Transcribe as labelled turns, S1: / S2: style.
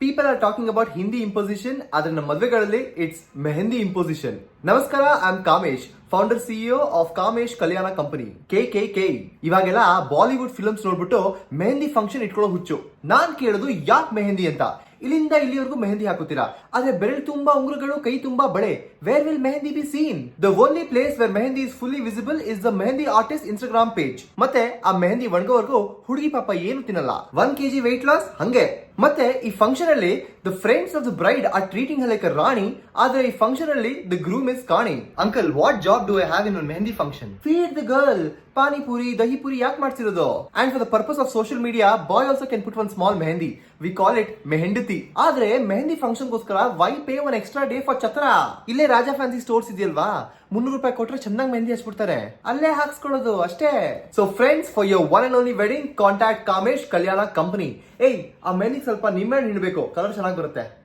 S1: People are talking about Hindi imposition, ಆದ್ರೆ ನಮ್ಮ ಮದುವೆಗಳಲ್ಲಿ ಇಟ್ಸ್ ಮೆಹಂದಿ ಇಂಪೋಸಿಷನ್. ನಮಸ್ಕಾರ, I am Kamesh, founder CEO of Kamesh Kalyana company KKK. ಇವಾಗೆಲ್ಲ ಬಾಲಿವುಡ್ ಫಿಲ್ಮ್ಸ್ ನೋಡ್ಬಿಟ್ಟು ಮೆಹಂದಿ ಫಂಕ್ಷನ್ ಇಟ್ಕೊಳ್ಳೋ ಹುಚ್ಚು. ನಾನ್ ಕೇಳೋದು ಯಾಕೆ ಮೆಹಂದಿ ಅಂತ. ಇಲ್ಲಿಂದ ಇಲ್ಲಿವರೆಗೂ ಮೆಹಂದಿ ಹಾಕುತ್ತೀರಾ, ಆದ್ರೆ ಬೆರಳು ತುಂಬಾ ಉಂಗುರಗಳು, ಕೈ ತುಂಬಾ ಬಳೆ. Where will mehndi be seen? The only place where mehndi is fully visible is the mehndi artist Instagram page. ಮತ್ತೆ ಆ ಮೆಹಂದಿ ಒಣಗೋವರೆಗೂ ಹುಡುಗಿ ಪಾಪ ಏನು ತಿನ್ನಲ್ಲ. 1 kg weight loss ಹಂಗೆ. ಮತ್ತೆ ಈ ಫಂಕ್ಷನ್ ಅಲ್ಲಿ the friends of the bride are treating like a rani, ಆದ್ರೆ ಈ ಫಂಕ್ಷನ್ ಅಲ್ಲಿ ದ ಗ್ರೂಮ್ ಇಸ್ ಕಾಣಿ. Uncle, what job do I have in mehndi function? Feed the girl. Panipuri, dahipuri ಯಾಕೆ ಮಾಡ್ತಿರೋದು? And for the purpose of social media, boy also can put one small mehndi. We call it ಮೆಹಂಡತಿ. ಆದ್ರೆ mehndi function ಗೋಸ್ಕರ why pay one extra day for ಚತ್ರ? ಇಲ್ಲೇ Raja fancy stores ಇದೆಯಲ್ವಾ, 300 ರೂಪಾಯಿ ಕೊಟ್ರೆ ಚೆನ್ನಾಗಿ ಮೆಹಂದಿ ಹಚ್ಬಿಡ್ತಾರೆ. ಅಲ್ಲೇ ಹಾಕ್ಸ್ಕೊಳ್ಳೋದು ಅಷ್ಟೇ. So friends, for your one and only wedding, contact Kamesh Kalyana company. ಏಯ್, ಆ ಮೆಹಂದಿ ಸ್ವಲ್ಪ ನಿಂಬೆಹಣ್ಣು ಹಿಂಡಬೇಕು, ಕಲರ್ ಚೆನ್ನಾಗಿ ಬರುತ್ತೆ.